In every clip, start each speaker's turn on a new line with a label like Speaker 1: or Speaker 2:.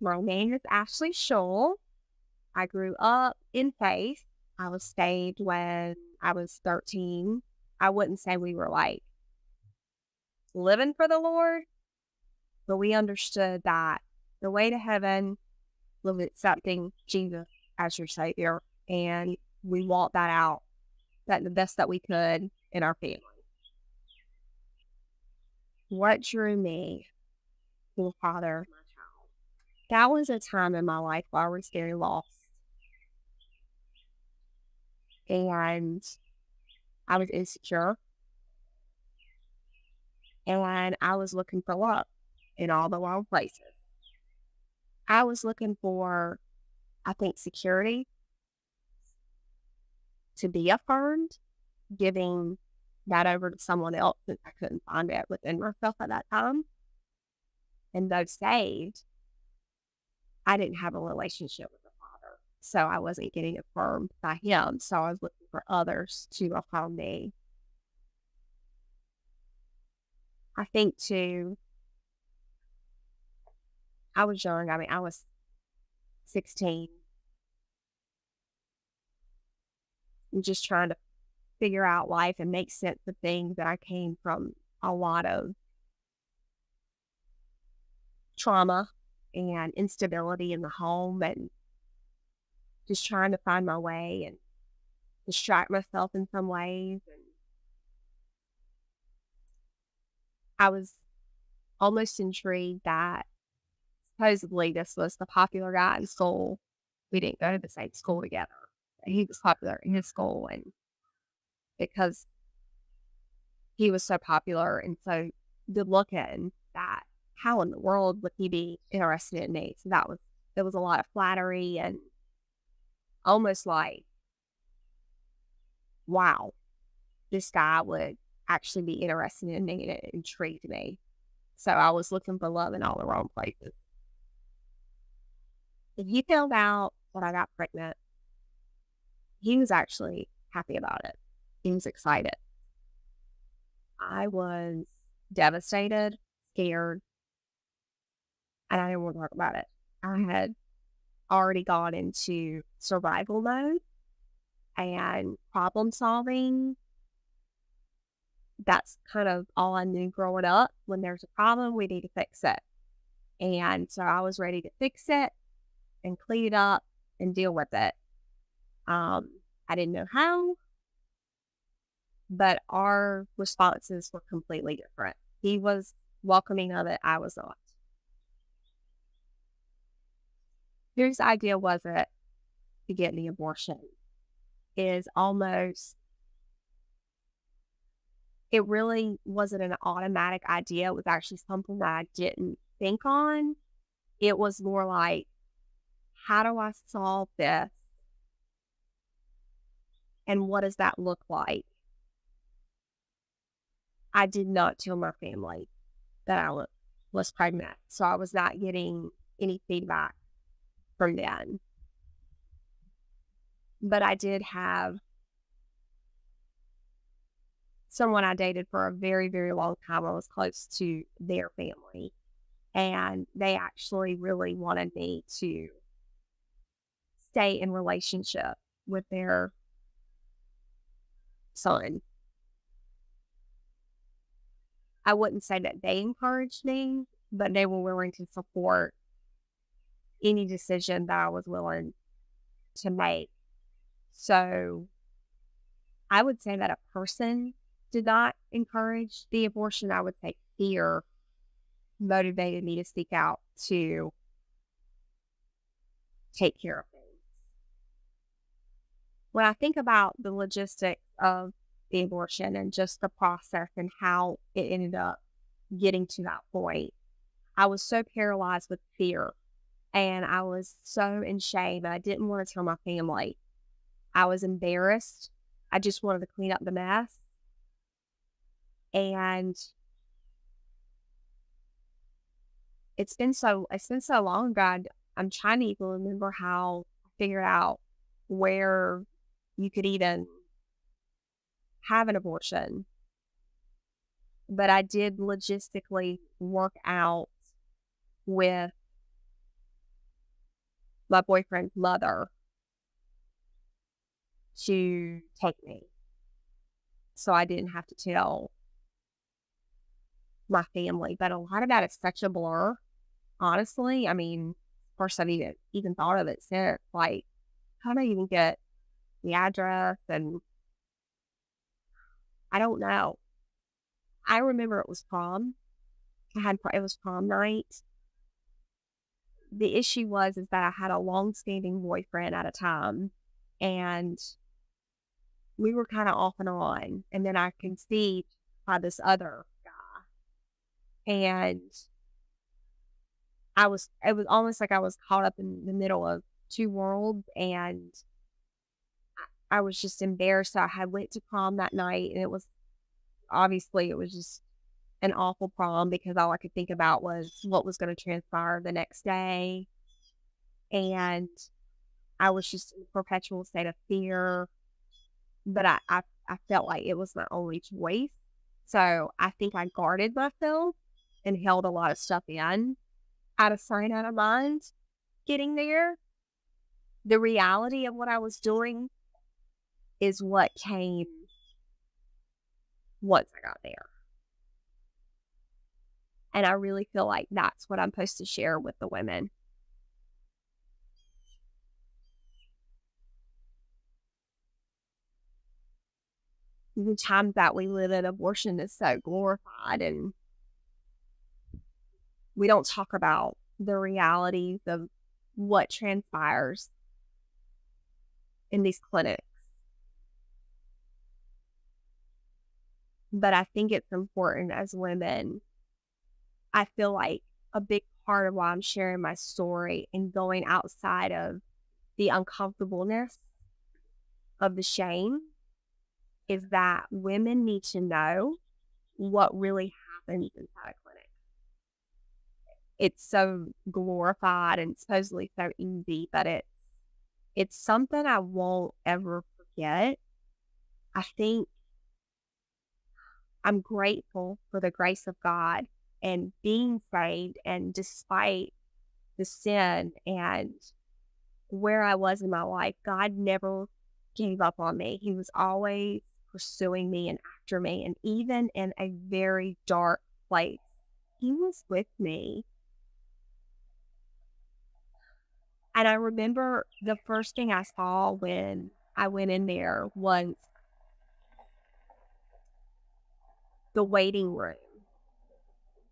Speaker 1: My name is Ashley Scholl. I grew up in faith. I was saved when I was 13. I wouldn't say we were like living for the Lord, but we understood that the way to heaven was accepting Jesus as your Savior. And we walked that out the best that we could in our family. What drew me to the Father of my child? That was a time in my life where I was very lost. And I was insecure. And I was looking for love in all the wrong places. I was looking for, I think, security, to be affirmed, giving that over to someone else since I couldn't find it within myself at that time. And though saved, I didn't have a relationship with the Father. So I wasn't getting affirmed by Him. So I was looking for others to affirm me. I think too, I was young. I mean, I was 16 and just trying to figure out life and make sense of things. That I came from a lot of trauma and instability in the home, and just trying to find my way and distract myself in some ways. And I was almost intrigued that supposedly this was the popular guy in school. We didn't go to the same school together. He was popular in his school, and because he was so popular and so good looking, that how in the world would he be interested in me? So there was a lot of flattery and almost like, wow, this guy would actually be interested in me, and it intrigued me. So I was looking for love in all the wrong places. If he found out that I got pregnant, he was actually happy about it. He was excited. I was devastated, scared, and I didn't want to talk about it. I had already gone into survival mode and problem solving. That's kind of all I knew growing up. When there's a problem, we need to fix it. And so I was ready to fix it and clean it up and deal with it. I didn't know how, but our responses were completely different. He was welcoming of it. I was not. Whose idea was it to get the abortion? Is almost, it really wasn't an automatic idea. It was actually something that I didn't think on. It was more like, how do I solve this? And what does that look like? I did not tell my family that I was pregnant. So I was not getting any feedback from them. But I did have someone I dated for a very, very long time. I was close to their family. And they actually really wanted me to stay in relationship with their son. I wouldn't say that they encouraged me, but they were willing to support any decision that I was willing to make. So I would say that a person did not encourage the abortion. I would say fear motivated me to seek out to take care of things. When I think about the logistics of the abortion and just the process and how it ended up getting to that point, I was so paralyzed with fear, and I was so in shame. I didn't want to tell my family. I was embarrassed. I just wanted to clean up the mess. And it's been so long, God. I'm trying to even remember how I figured out where you could even have an abortion. But I did logistically work out with my boyfriend's mother to take me. So I didn't have to tell my family. But a lot of that is such a blur, honestly. I mean, first I've even thought of it since. Like, how do I even get the address? And I don't know. I remember it was prom. It was prom night. The issue is that I had a long-standing boyfriend at a time, and we were kind of off and on. And then I conceived by this other guy, and it was almost like I was caught up in the middle of two worlds, and I was just embarrassed. So I had went to prom that night, and it was just an awful prom because all I could think about was what was going to transpire the next day. And I was just in a perpetual state of fear, but I felt like it was my only choice. So I think I guarded myself and held a lot of stuff in, out of sight, out of mind. Getting there, the reality of what I was doing is what came once I got there. And I really feel like that's what I'm supposed to share with the women. The times that we live in, abortion is so glorified, and we don't talk about the realities of what transpires in these clinics. But I think it's important as women. I feel like a big part of why I'm sharing my story and going outside of the uncomfortableness of the shame is that women need to know what really happens inside a clinic. It's so glorified and supposedly so easy, but it's something I won't ever forget. I think I'm grateful for the grace of God and being saved, and despite the sin and where I was in my life, God never gave up on me. He was always pursuing me and after me. And even in a very dark place, He was with me. And I remember the first thing I saw when I went in there was the waiting room,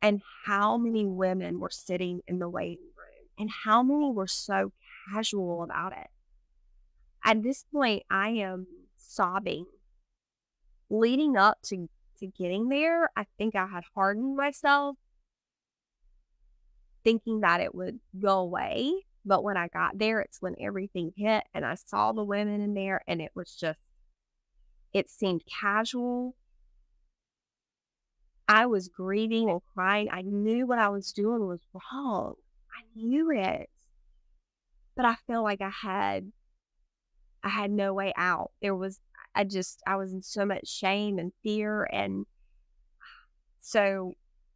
Speaker 1: and how many women were sitting in the waiting room, and how many were so casual about it. At this point, I am sobbing. Leading up to getting there, I think I had hardened myself, thinking that it would go away. But when I got there, it's when everything hit, and I saw the women in there, and it was just, it seemed casual. I was grieving and crying. I knew what I was doing was wrong. I knew it. But I felt like I had no way out. I was in so much shame and fear. And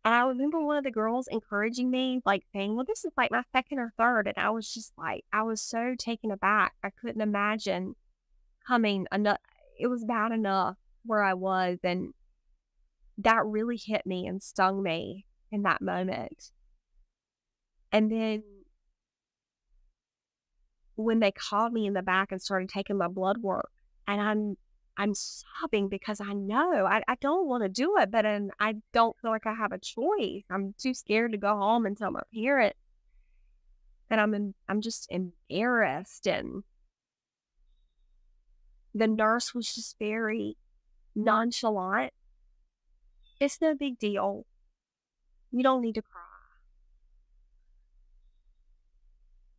Speaker 1: I remember one of the girls encouraging me, like saying, well, this is like my second or third. And I was just like, I was so taken aback. I couldn't imagine coming enough. It was bad enough where I was. And that really hit me and stung me in that moment. And then when they called me in the back and started taking my blood work, and I'm sobbing because I know I don't want to do it, but I don't feel like I have a choice. I'm too scared to go home and tell my parents. And I'm just embarrassed. And the nurse was just very nonchalant. It's no big deal. You don't need to cry.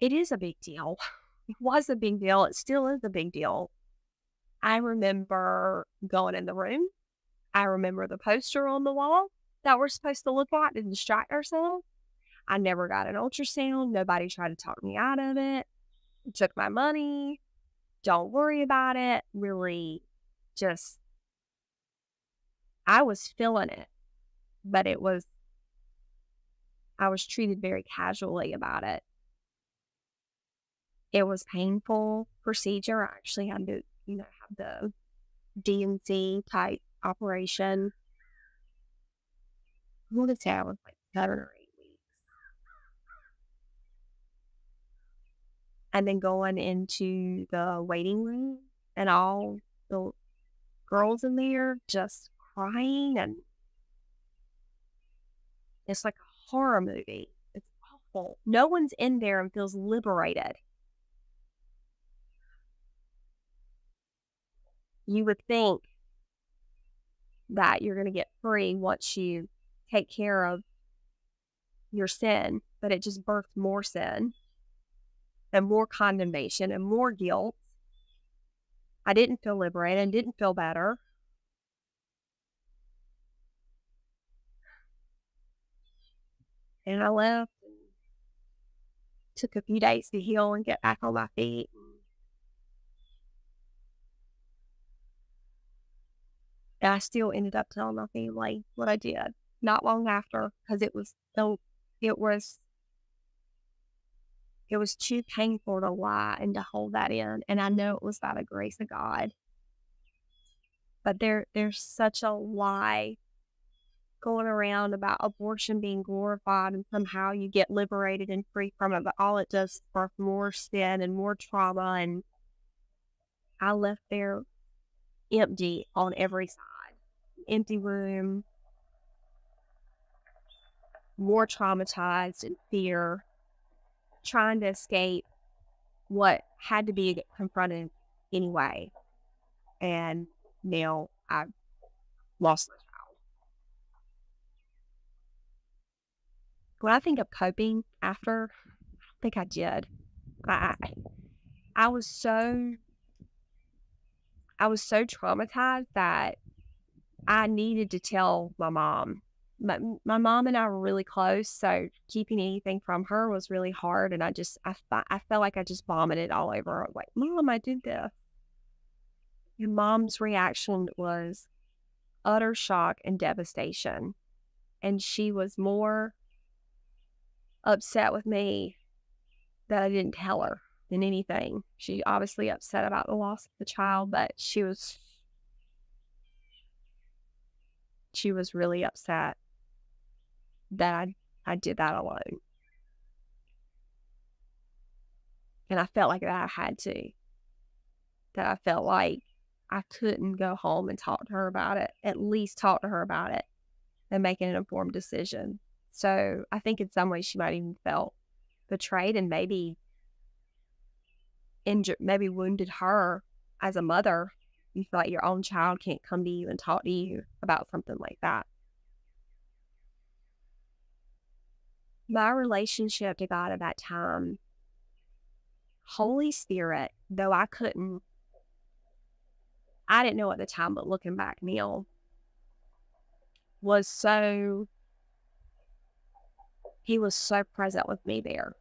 Speaker 1: It is a big deal. It was a big deal. It still is a big deal. I remember going in the room. I remember the poster on the wall that we're supposed to look at to distract ourselves. I never got an ultrasound. Nobody tried to talk me out of it. Took my money. Don't worry about it. Really, just, I was feeling it, but I was treated very casually about it. It was painful procedure. I actually had to, have the DNC type operation. I want to say I was like 7 or 8 weeks. And then going into the waiting room and all the girls in there just crying, and it's like a horror movie. It's awful. No one's in there and feels liberated. You would think that you're going to get free once you take care of your sin, but it just birthed more sin and more condemnation and more guilt. I didn't feel liberated and didn't feel better. And I left and took a few days to heal and get back on my feet. And I still ended up telling my family what I did not long after, because it was it was too painful to lie and to hold that in. And I know it was by the grace of God. But there's such a lie going around about abortion being glorified and somehow you get liberated and free from it. But all it does is birth more sin and more trauma. And I left there empty on every side. Empty room, more traumatized and fear, trying to escape what had to be confronted anyway. And now I've lost my child. When I think of coping after, I don't think I did. I was so traumatized that I needed to tell my mom. My mom and I were really close, so keeping anything from her was really hard. And I felt like I just vomited all over her. Like, Mom, I did this. And Mom's reaction was utter shock and devastation. And she was more upset with me that I didn't tell her than anything. She obviously upset about the loss of the child, but she was really upset that I did that alone. And I felt like that I had to. That I felt like I couldn't go home and talk to her about it, at least talk to her about it and make an informed decision. So I think in some ways she might even felt betrayed and maybe injured, maybe wounded her as a mother. You feel like your own child can't come to you and talk to you about something like that. My relationship to God at that time, Holy Spirit, though I didn't know at the time, but looking back now, he was so present with me there.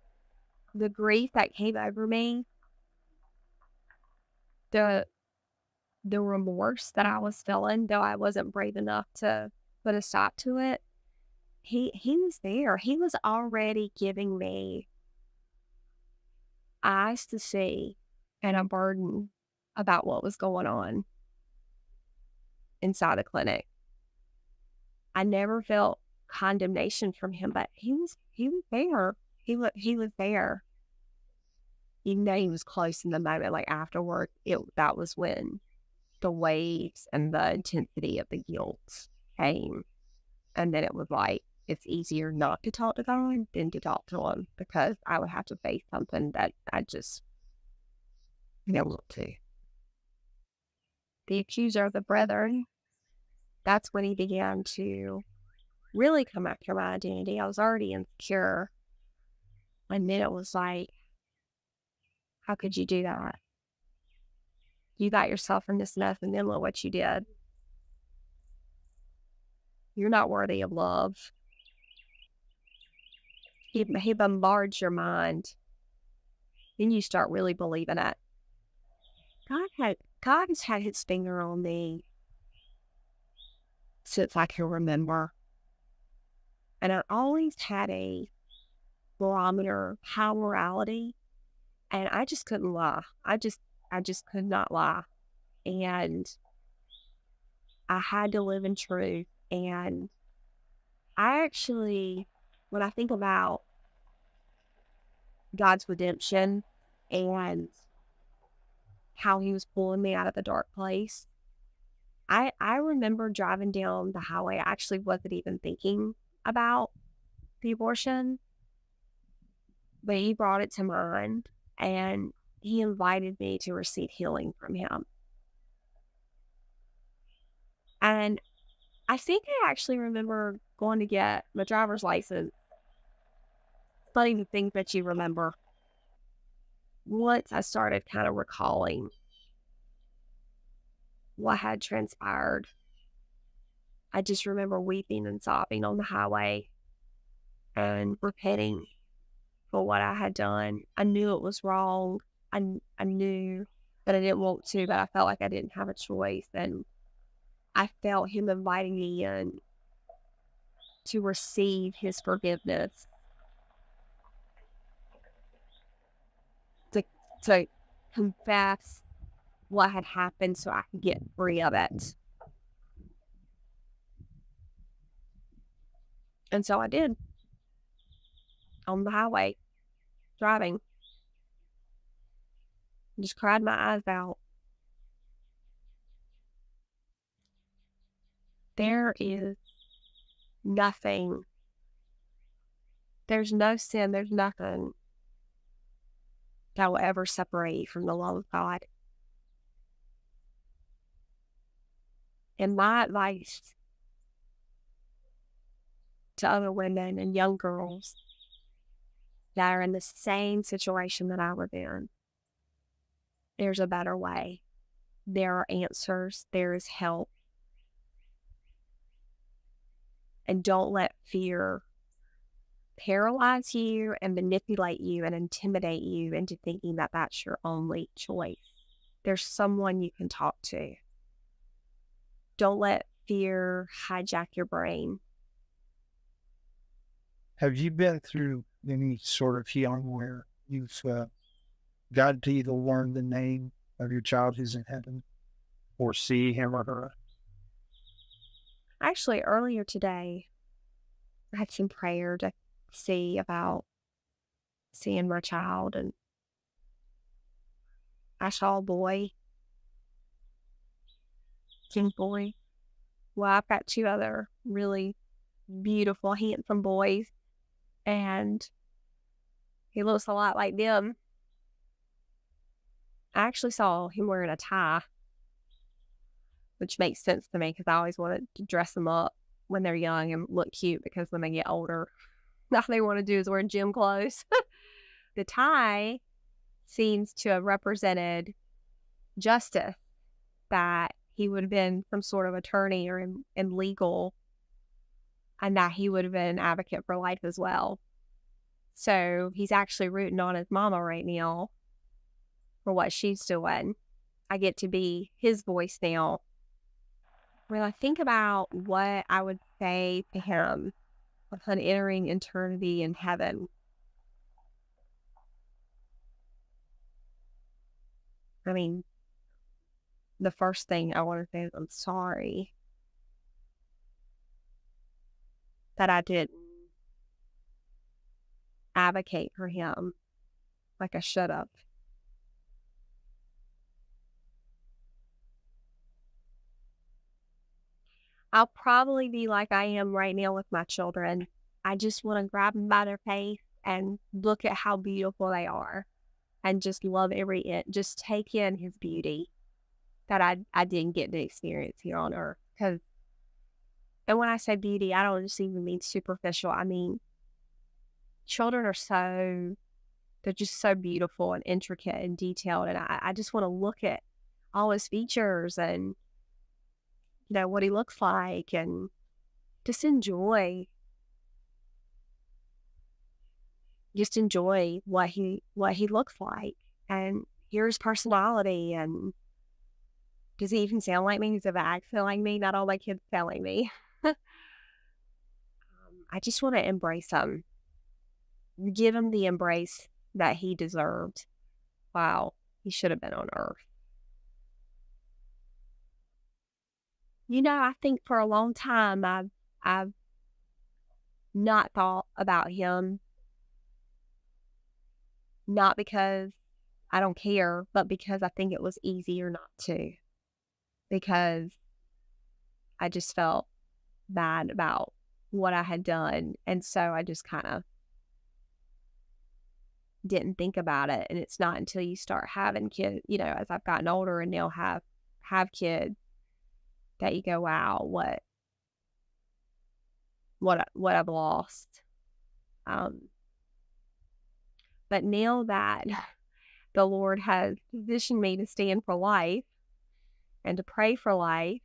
Speaker 1: The grief that came over me, the remorse that I was feeling, though I wasn't brave enough to put a stop to it, he was there. He was already giving me eyes to see and a burden about what was going on inside the clinic. I never felt condemnation from him, but he was there. He was there. Even though he was close in the moment, like afterward, that was when the waves and the intensity of the guilt came. And then it was like, it's easier not to talk to God than to talk to him, because I would have to face something that I just didn't want to. The accuser of the brethren, that's when he began to really come after my identity. I was already insecure. And then it was like, how could you do that? You got yourself in this mess and then look what you did. You're not worthy of love. He bombards your mind. Then you start really believing it. God has had his finger on me since I can remember. And I always had a barometer of high morality And I just couldn't lie. I just could not lie. And I had to live in truth. And I actually, when I think about God's redemption and how he was pulling me out of the dark place, I remember driving down the highway. I actually wasn't even thinking about the abortion, but he brought it to mind and he invited me to receive healing from him. And I think I actually remember going to get my driver's license. Funny the things that you remember. Once I started kind of recalling what had transpired, I just remember weeping and sobbing on the highway and repenting for what I had done. I knew it was wrong. I knew that I didn't want to, but I felt like I didn't have a choice. And I felt him inviting me in to receive his forgiveness, to, to confess what had happened so I could get free of it. And so I did, on the highway, driving. Just cried my eyes out. There is nothing. There's no sin. There's nothing that will ever separate you from the love of God. And my advice to other women and young girls that are in the same situation that I was in, there's a better way. There are answers. There is help. And don't let fear paralyze you and manipulate you and intimidate you into thinking that that's your only choice. There's someone you can talk to. Don't let fear hijack your brain.
Speaker 2: Have you been through any sort of healing where you've got to either learn the name of your child who's in heaven or see him or her?
Speaker 1: Actually, earlier today, I had some prayer to see about seeing my child, and I saw a boy, cute boy. Well, I've got two other really beautiful, handsome boys, and he looks a lot like them. I actually saw him wearing a tie, which makes sense to me because I always wanted to dress them up when they're young and look cute, because when they get older, all they want to do is wear gym clothes. The tie seems to have represented justice, that he would have been some sort of attorney or in legal, and that he would have been an advocate for life as well. So he's actually rooting on his mama right now for what she's doing. I get to be his voice now. When I think about what I would say to him upon entering eternity in heaven, I mean, the first thing I want to say is I'm sorry that I didn't advocate for him like I should have. I'll probably be like I am right now with my children. I just want to grab them by their face and look at how beautiful they are and just love every inch, just take in his beauty that I didn't get to experience here on earth. And when I say beauty, I don't just even mean superficial. I mean, children are they're just so beautiful and intricate and detailed. And I just want to look at all his features and, what he looks like, and just enjoy what he looks like and hear his personality. And does he even sound like me? Does he have an accent like me? Not all my kids sound like me. I just want to embrace him, give him the embrace that he deserved. wow, he should have been on earth. I think for a long time I've not thought about him, not because I don't care, but because I think it was easier not to, because I just felt bad about what I had done. And so I just kind of didn't think about it. And it's not until you start having kids, as I've gotten older and now have kids, that you go, wow, what I've lost. But now that the Lord has positioned me to stand for life and to pray for life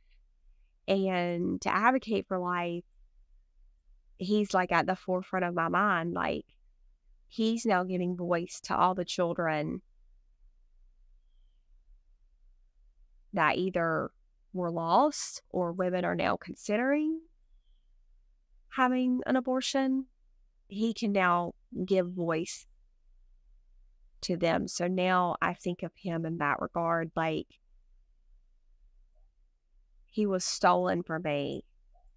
Speaker 1: and to advocate for life, he's like at the forefront of my mind. Like, he's now giving voice to all the children that either were lost or women are now considering having an abortion. He can now give voice to them. So now I think of him in that regard, like he was stolen from me,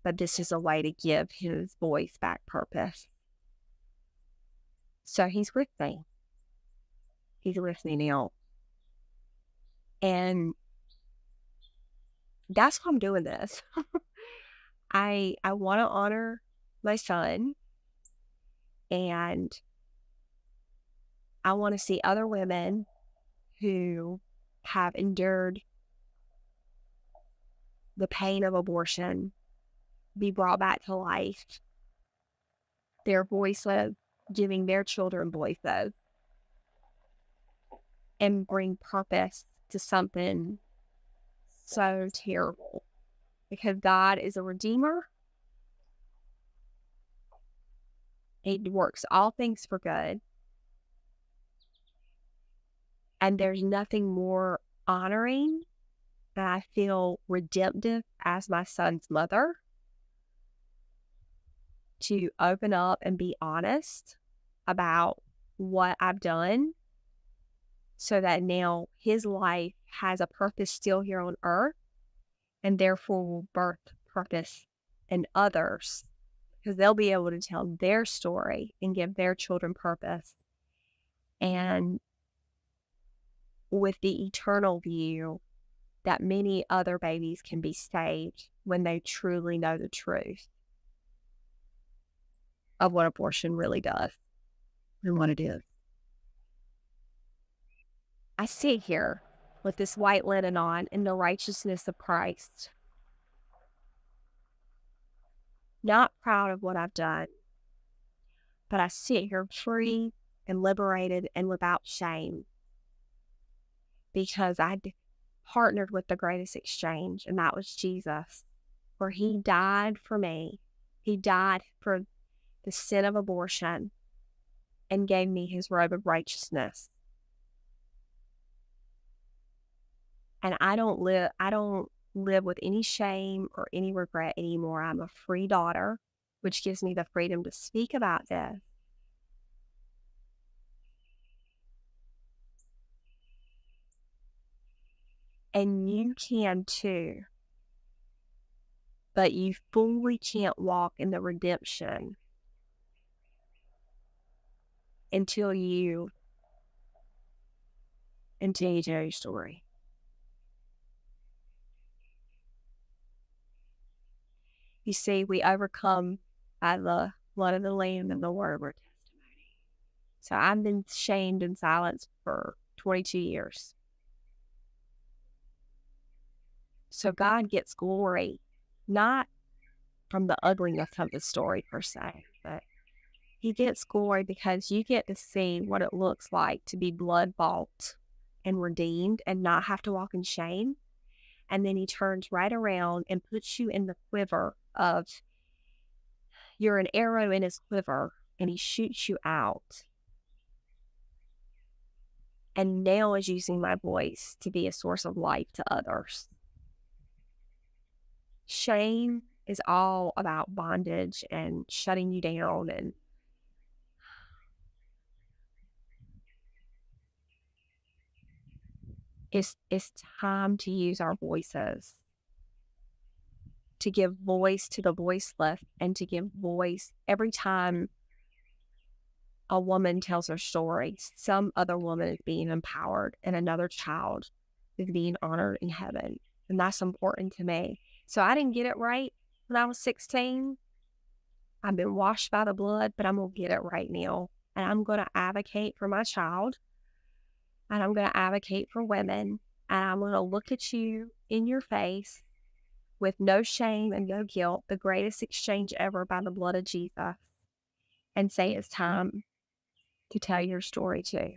Speaker 1: but this is a way to give his voice back purpose. So he's with me. He's with me now. And that's why I'm doing this. I want to honor my son, and I want to see other women who have endured the pain of abortion be brought back to life, their voices, giving their children voices, and bring purpose to something so terrible. Because God is a redeemer. He works all things for good. And there's nothing more honoring than I feel redemptive as my son's mother to open up and be honest about what I've done, so that now his life has a purpose still here on earth, and therefore will birth purpose in others, because they'll be able to tell their story and give their children purpose. And with the eternal view that many other babies can be saved when they truly know the truth of what abortion really does and what it is. I sit here with this white linen on in the righteousness of Christ, not proud of what I've done, but I sit here free and liberated and without shame, because I partnered with the greatest exchange, and that was Jesus, where he died for me. He died for the sin of abortion and gave me his robe of righteousness. And I don't live with any shame or any regret anymore. I'm a free daughter, which gives me the freedom to speak about this. And you can too. But you fully can't walk in the redemption until you tell your story. You see, we overcome by the blood of the Lamb and the word of our testimony. So I've been shamed and silenced for 22 years. So God gets glory, not from the ugliness of the story per se, but he gets glory because you get to see what it looks like to be blood bought and redeemed and not have to walk in shame. And then he turns right around and puts you in the quiver of, you're an arrow in his quiver, and he shoots you out. And now is using my voice to be a source of life to others. Shame is all about bondage and shutting you down, It's time to use our voices, to give voice to the voiceless, and to give voice every time a woman tells her story. Some other woman is being empowered, and another child is being honored in heaven. And that's important to me. So I didn't get it right when I was 16. I've been washed by the blood, but I'm going to get it right now. And I'm going to advocate for my child. And I'm going to advocate for women. And I'm going to look at you in your face with no shame and no guilt, the greatest exchange ever by the blood of Jesus, and say it's time to tell your story too.